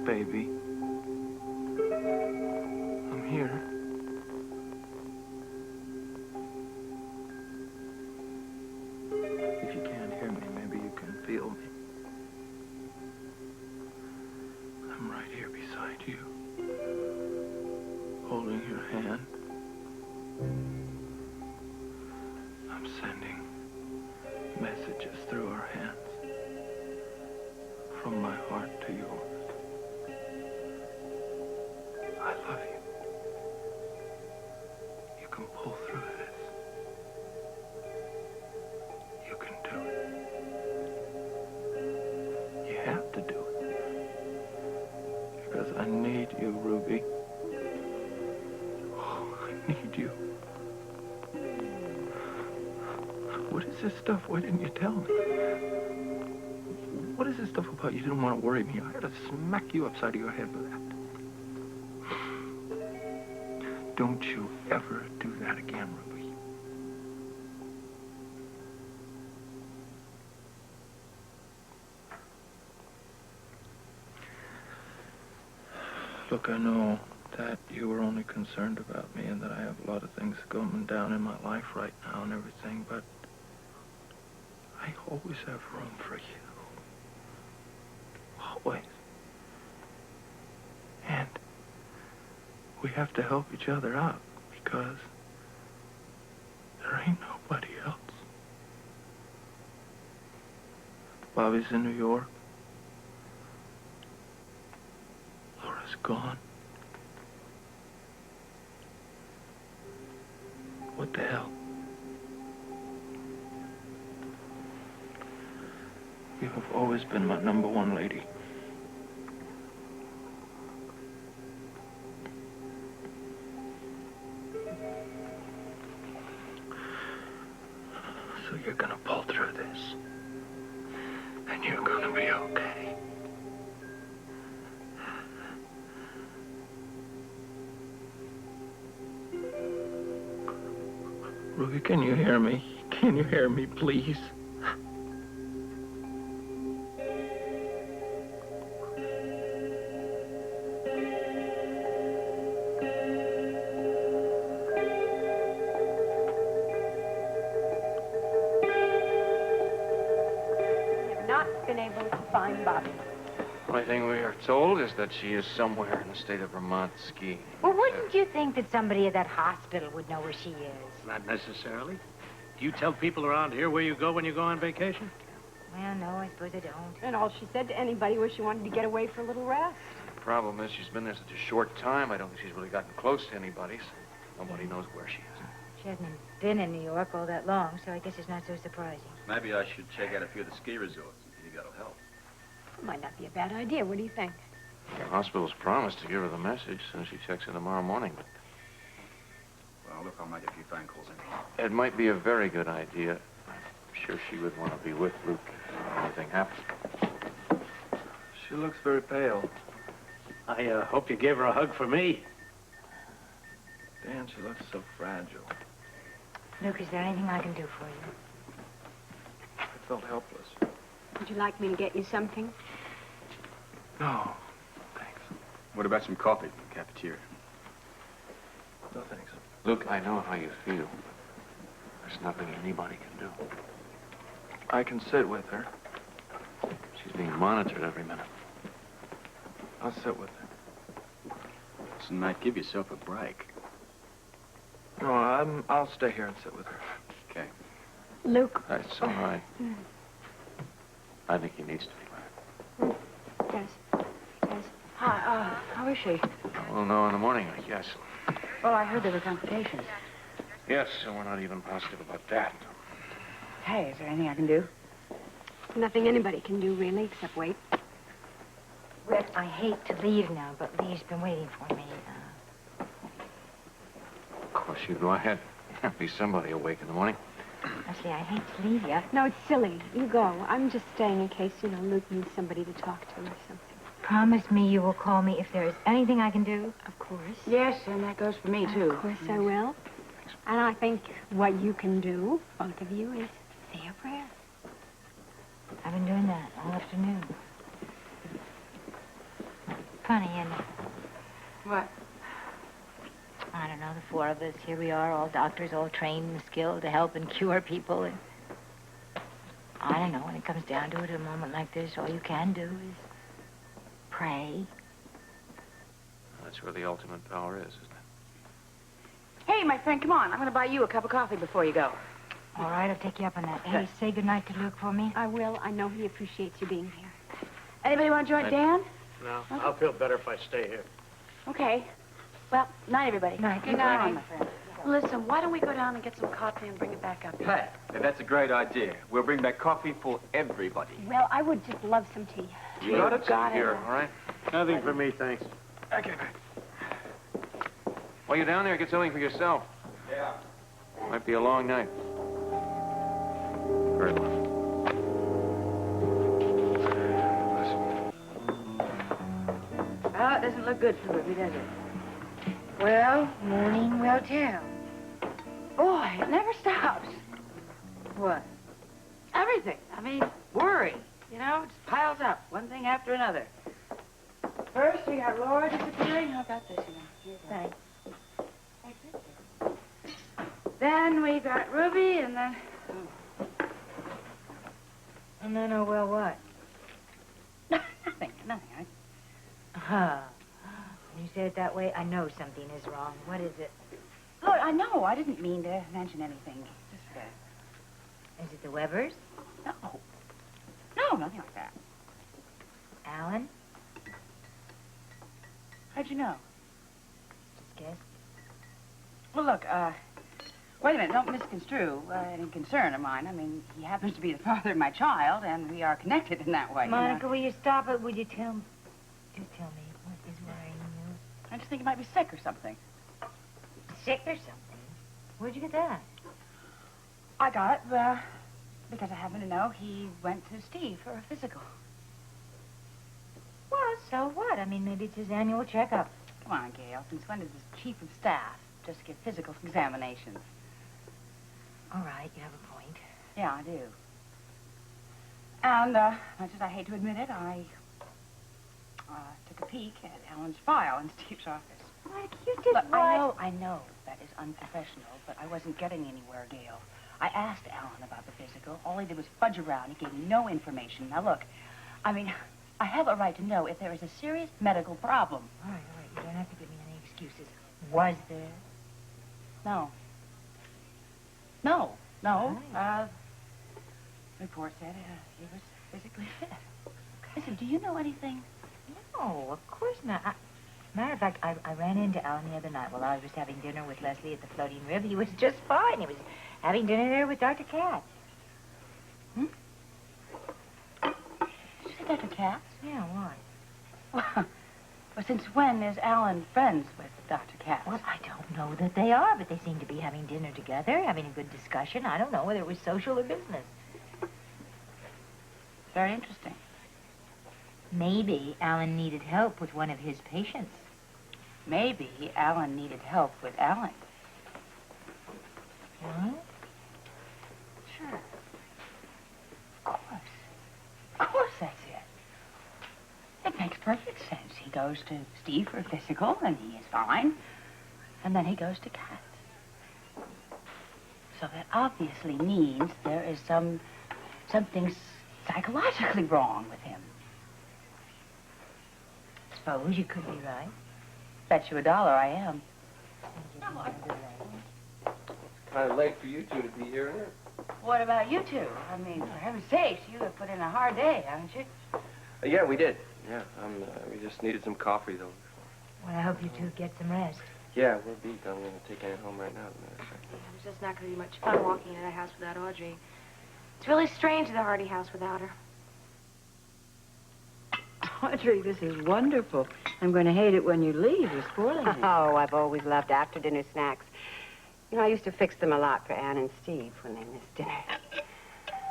baby. I'm here. If you can't hear me, maybe you can feel me. I'm right here beside you, holding your hand. I'm sending messages through our hands, from my heart to yours. I love you. You can pull through this. You can do it. You have to do it. Because I need you, Ruby. Oh, I need you. What is this stuff? Why didn't you tell me? What is this stuff about you didn't want to worry me? I had to smack you upside of your head for that. Don't you ever do that again, Ruby. Look, I know that you were only concerned about me and that I have a lot of things going down in my life right now and everything, but I always have room for you. Always. And we have to help each other out because there ain't nobody else. Bobbie's in New York. Laura's gone. What the hell? You have always been my number one lady. So you're gonna pull through this. And you're gonna be okay. Ruby, can you hear me? Can you hear me, please? The only thing we are told is that she is somewhere in the state of Vermont skiing. Well, wouldn't you think that somebody at that hospital would know where she is? Not necessarily. Do you tell people around here where you go when you go on vacation? Well, no, I suppose I don't. And all she said to anybody was she wanted to get away for a little rest. The problem is she's been there such a short time, I don't think she's really gotten close to anybody, so nobody knows where she is. She hasn't been in New York all that long, so I guess it's not so surprising. Maybe I should check out a few of the ski resorts. Maybe that'll help. Might not be a bad idea. What do you think? The hospital's promised to give her the message as soon as she checks in tomorrow morning, but... Well, look, I'll make a few phone calls anyhow. It might be a very good idea. I'm sure she would want to be with Luke if anything happens. She looks very pale. I hope you gave her a hug for me. Dan, she looks so fragile. Luke, is there anything I can do for you? I felt helpless. Would you like me to get you something? No, thanks. What about some coffee in the cafeteria? No, thanks. Luke, I know how you feel. There's nothing anybody can do. I can sit with her. She's being monitored every minute. I'll sit with her. Listen, Matt, give yourself a break. No, I'll stay here and sit with her. Okay. Luke. That's all right. I think he needs to be back. Yes. Yes. Hi, how is she? We'll know in the morning, I guess. Well, I heard there were complications. Yes, and we're not even positive about that. Hey, is there anything I can do? Nothing anybody can do, really, except wait. Rick, I hate to leave now, but Lee's been waiting for me. Of course, you go ahead. There'll be somebody awake in the morning. Actually, I hate to leave you. No, it's silly. You go. I'm just staying in case, Luke needs somebody to talk to or something. Promise me you will call me if there is anything I can do. Of course. Yes, and that goes for me, too. Of course I will. And I think what you can do, both of you, is say a prayer. I've been doing that all afternoon. funny, isn't it? What? I don't know, the four of us, here we are, all doctors, all trained and skilled to help and cure people. And I don't know, when it comes down to it, at a moment like this, all you can do is pray. That's where the ultimate power is, isn't it? Hey, my friend, come on. I'm going to buy you a cup of coffee before you go. All right, I'll take you up on that. Hey, say goodnight to Luke for me. I will. I know he appreciates you being here. Anybody want to join Dan? No, I'll feel better if I stay here. Okay. Well, night, everybody. Night. Good night, my friend. Listen, why don't we go down and get some coffee and bring it back up? Hey, that's a great idea. We'll bring back coffee for everybody. Well, I would just love some tea. You got it? Here, all right? Nothing for me, thanks. Okay, While you're down there, get something for yourself. Yeah. Might be a long night. Very long. Well, it doesn't look good for Ruby, does it? Well, morning will tell. Boy, it never stops. What? Everything. I mean, worry. You know, it just piles up, one thing after another. First, we got Laura disappearing. How about this, you know? Thanks. Then we got Ruby, and then... And then, oh, well, what? Nothing. When you say it that way, I know something is wrong. What is it? Look, I know. I didn't mean to mention anything. Just, Is it the Webbers? no. No, nothing like that. Alan? How'd you know? Just guess. Well, look, wait a minute. Don't misconstrue any concern of mine. I mean, he happens to be the father of my child, and we are connected in that way. Monica, will you stop it? Would you tell me? Just tell me what is worrying you. I just think he might be sick or something. Sick or something? Where'd you get that? I got it, because I happen to know he went to Steve for a physical. Well, so what? I mean, maybe it's his annual checkup. Come on, Gail. Since when does this chief of staff just give physical examinations? All right, you have a point. Yeah, I do. And, much as I hate to admit it, I took a peek at Alan's file in Steve's office. What? You did Look, what? I know that is unprofessional, but I wasn't getting anywhere, Gail. I asked Alan about the physical. All he did was fudge around. He gave me no information. Now, look, I mean, I have a right to know if there is a serious medical problem. All right. You don't have to give me any excuses. Was there? No. Report said he was physically fit. Listen, do you know anything? No, of course not. Matter of fact, I ran into Alan the other night while I was having dinner with Leslie at the Floating Rib. He was just fine. He was having dinner there with Dr. Katz. Did you say Dr. Katz? Yeah, why? Well, since when is Alan friends with Dr. Katz? Well, I don't know that they are, but they seem to be having dinner together, having a good discussion. I don't know whether it was social or business. Very interesting. Maybe Alan needed help with one of his patients. Maybe Alan needed help with Alan. What? Sure. Of course that's it. It makes perfect sense. He goes to Steve for a physical, and he is fine. And then he goes to Katz. So that obviously means there is something psychologically wrong with him. Suppose you could be right. Bet you $1 I am. Kind of late for you two to be here, isn't it? What about you two? I mean, for heaven's sakes, you have put in a hard day, haven't you? Yeah, we did. Yeah, we just needed some coffee, though. Well, I hope you two get some rest. Yeah, we're beat. I'm going to take Aunt home right now. It's just not going to be much fun walking in that house without Audrey. It's really strange, the Hardy house without her. Audrey, this is wonderful. I'm going to hate it when you leave. You're spoiling it. Oh, I've always loved after-dinner snacks. You know, I used to fix them a lot for Ann and Steve when they missed dinner.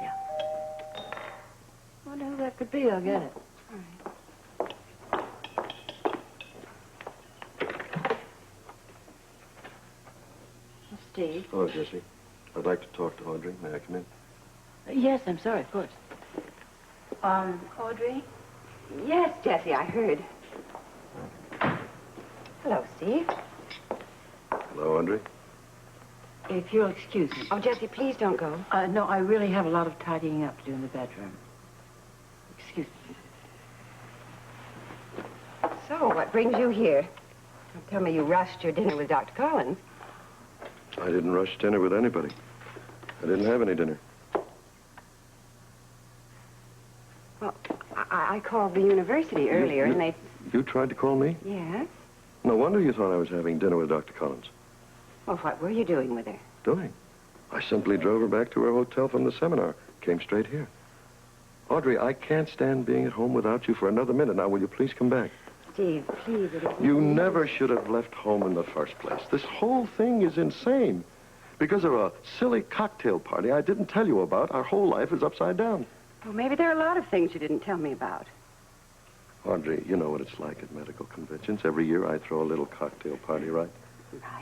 Yeah. I wonder who that could be. I'll get it. All right. Steve? Hello, Jessie. I'd like to talk to Audrey. May I come in? Yes, I'm sorry, of course. Audrey? Yes, Jessie, I heard. Hello, Steve. Hello, Audrey. If you'll excuse me. Oh, Jessie, please don't go. No, I really have a lot of tidying up to do in the bedroom. Excuse me. So, what brings you here? Don't tell me you rushed your dinner with Dr. Collins. I didn't rush dinner with anybody. I didn't have any dinner. Well, I called the university earlier, and they... You tried to call me? Yes? No wonder you thought I was having dinner with Dr. Collins. Well, what were you doing with her? Doing? I simply drove her back to her hotel from the seminar. Came straight here. Audrey, I can't stand being at home without you for another minute. Now, will you please come back? Steve, please, it isn't... You never should have left home in the first place. This whole thing is insane. Because of a silly cocktail party I didn't tell you about, our whole life is upside down. Well, maybe there are a lot of things you didn't tell me about. Audrey, you know what it's like at medical conventions. Every year I throw a little cocktail party, right?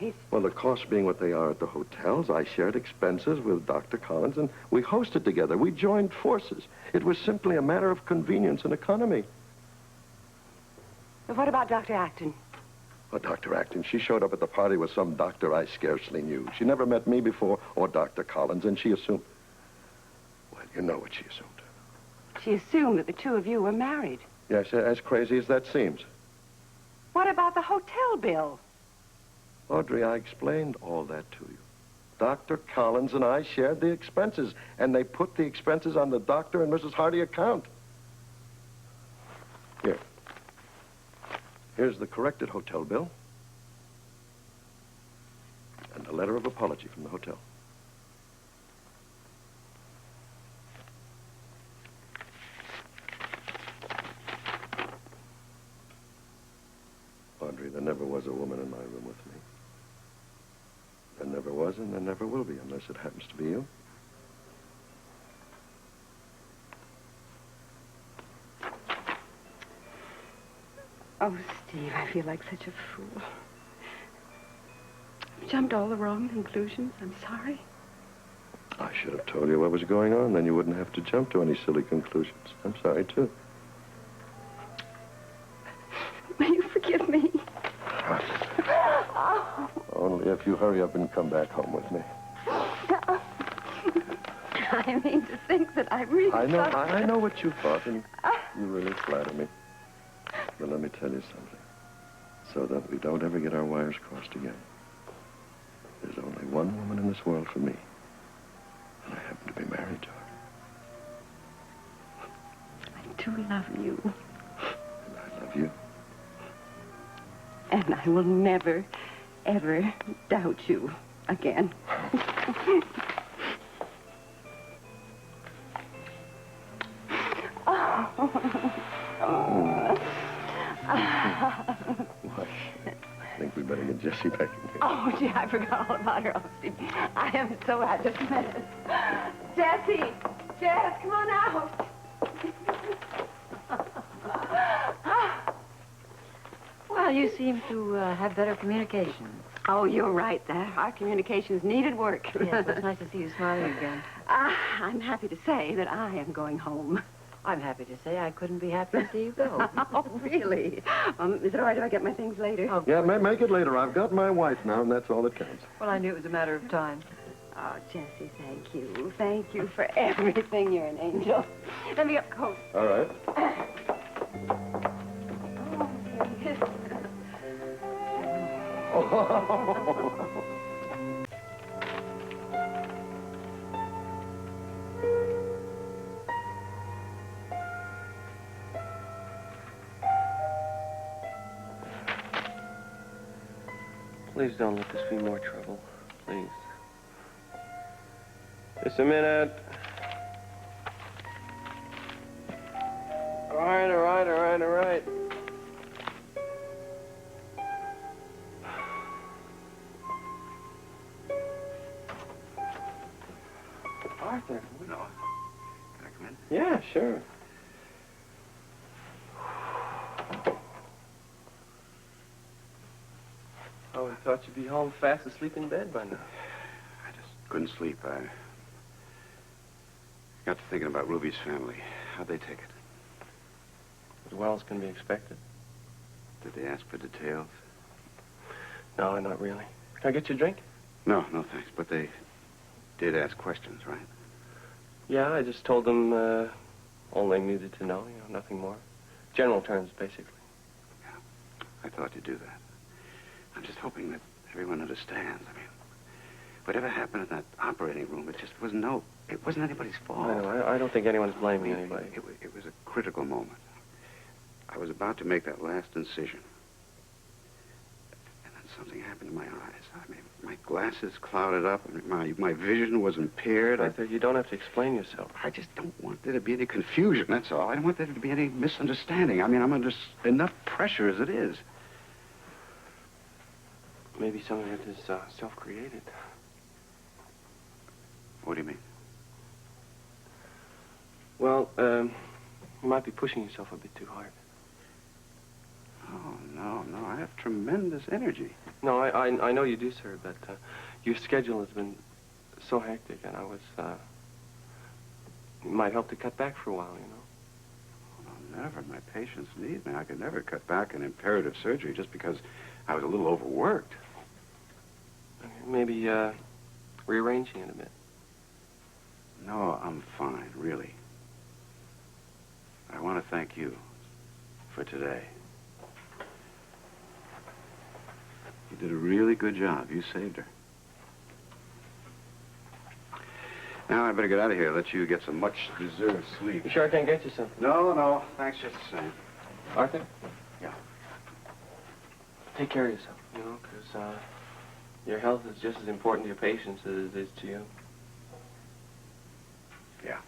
Right. Well, the costs being what they are at the hotels, I shared expenses with Dr. Collins, and we hosted together. We joined forces. It was simply a matter of convenience and economy. But what about Dr. Acton? Well, Dr. Acton, she showed up at the party with some doctor I scarcely knew. She never met me before or Dr. Collins, and she assumed... Well, you know what she assumed. She assumed that the two of you were married. Yes, as crazy as that seems. What about the hotel bill? Audrey, I explained all that to you. Dr. Collins and I shared the expenses, and they put the expenses on the Dr. and Mrs. Hardy account. Here. Here's the corrected hotel bill. And a letter of apology from the hotel. Audrey, there never was a woman in my room with me. There never was, and there never will be, unless it happens to be you. Oh, Steve, I feel like such a fool. I've jumped all the wrong conclusions. I'm sorry. I should have told you what was going on. Then you wouldn't have to jump to any silly conclusions. I'm sorry, too. Will you forgive me? Only if you hurry up and come back home with me. I mean to think that I really I know what you thought, and you really flatter me. But let me tell you something. So that we don't ever get our wires crossed again. There's only one woman in this world for me. And I happen to be married to her. I do love you. And I love you. And I will never, ever doubt you again. I think we better get Jessie back in here. Oh, gee, I forgot all about her. Oh, Steve, I am so at this minute. Jessie! Jess, come on out! Well, you seem to have better communication. Oh, you're right. Our communications needed work. Yes, it's nice to see you smiling again. I'm happy to say that I am going home. I'm happy to say I couldn't be happy to see you go. Oh, really? Is it all right if I get my things later? Oh, yeah, make it later. I've got my wife now, and that's all that counts. well, I knew it was a matter of time. Oh, Jessie, thank you. Thank you for everything. You're an angel. Let me get the coat. All right. Please don't let this be more trouble. Please. Just a minute. All right. Arthur. No. Can I come in? Yeah, sure. Oh, I thought you'd be home fast asleep in bed by now. I just couldn't sleep. I got to thinking about Ruby's family. How'd they take it? As well as can be expected. Did they ask for details? No, not really. Can I get you a drink? No, no, thanks. But they did ask questions, right? Yeah, I just told them all they needed to know, nothing more. General terms, basically. Yeah, I thought you'd do that. I'm just hoping that everyone understands. I mean, whatever happened in that operating room, it wasn't anybody's fault. I don't think anyone's blaming anybody. It was a critical moment. I was about to make that last incision. And then something happened to my eyes. I mean, my glasses clouded up, and my vision was impaired. Arthur, you don't have to explain yourself. I just don't want there to be any confusion, that's all. I don't want there to be any misunderstanding. I mean, I'm under enough pressure as it is. Maybe some of it is self-created. What do you mean? Well, you might be pushing yourself a bit too hard. Oh, no. I have tremendous energy. No, I know you do, sir, but your schedule has been so hectic, and it might help to cut back for a while, Well, never. My patients need me. I could never cut back an imperative surgery just because I was a little overworked. Maybe rearranging it a bit. No, I'm fine, really. I want to thank you for today. You did a really good job. You saved her. Now I better get out of here, let you get some much-deserved sleep. You sure I can't get you some? No. Thanks just the same. Arthur? Yeah. Take care of yourself, because your health is just as important to your patients as it is to you. Yeah.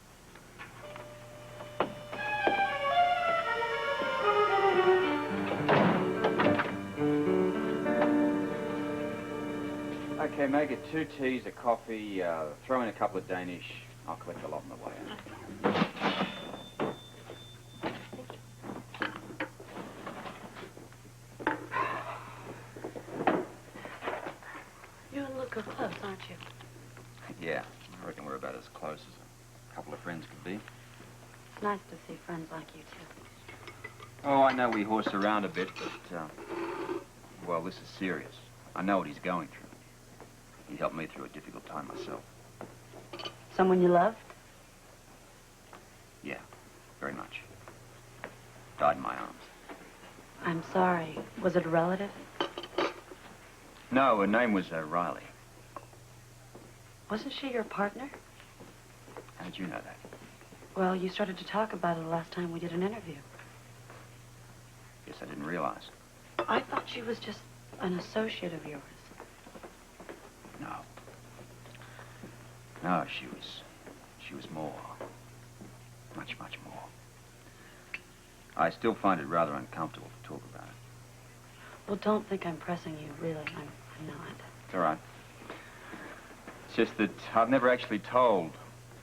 Okay, make it 2 teas, a coffee, throw in a couple of Danish. I'll collect a lot on the way out. You and Luke are close, aren't you? Yeah, I reckon we're about as close as a couple of friends could be. It's nice to see friends like you two. Oh, I know we horse around a bit, but, well, this is serious. I know what he's going through. He helped me through a difficult time myself. Someone you loved? Yeah, very much. Died in my arms. I'm sorry. Was it a relative? No, her name was Riley. Wasn't she your partner? How did you know that? Well, you started to talk about it the last time we did an interview. Guess I didn't realize. I thought she was just an associate of yours. No. No, she was more. Much, much more. I still find it rather uncomfortable to talk about it. Well, don't think I'm pressing you, really. I'm not. It's all right. It's just that I've never actually told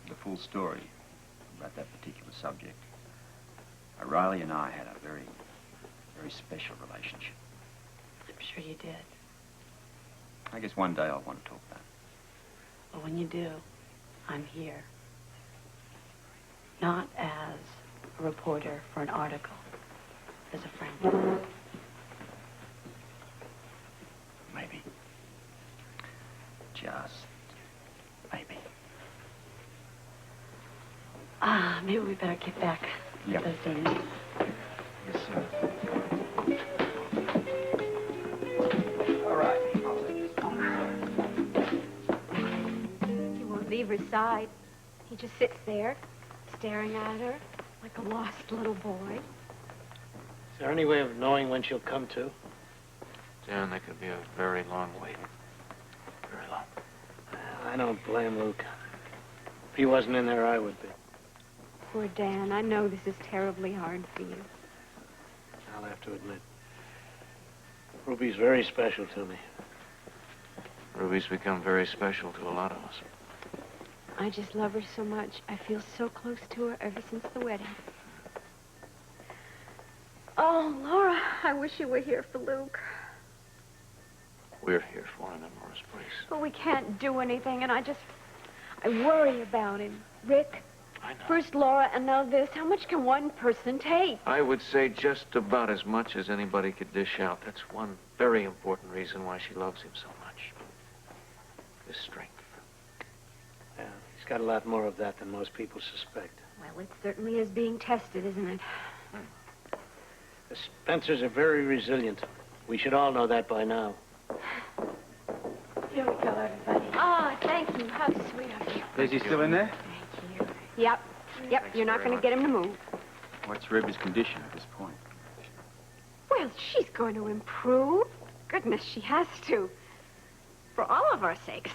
the full story about that particular subject. Riley and I had a very, very special relationship. I'm sure you did. I guess one day I'll want to talk about it. But when you do, I'm here. Not as a reporter for an article, as a friend. Maybe. Just maybe. Maybe we better get back to Yep. those Danish. Yes, sir. Leave her side. He just sits there, staring at her like a lost little boy. Is there any way of knowing when she'll come to? Dan, that could be a very long wait. Very long. I don't blame Luke. If he wasn't in there, I would be. Poor Dan, I know this is terribly hard for you. I'll have to admit. Ruby's very special to me. Ruby's become very special to a lot of us. I just love her so much. I feel so close to her ever since the wedding. Oh, Laura, I wish you were here for Luke. We're here for him in Morris Place. But we can't do anything, and I worry about him. Rick? I know. First Laura and now this. How much can one person take? I would say just about as much as anybody could dish out. That's one very important reason why she loves him so much. His strength. Yeah, he's got a lot more of that than most people suspect. Well, it certainly is being tested, isn't it? The Spencers are very resilient. We should all know that by now. Here we go, everybody. Oh, thank you. How sweet of you. Is he still in there? Thank you. Yep. You're not going to get him to move. What's Ruby's condition at this point? Well, she's going to improve. Goodness, she has to. For all of our sakes.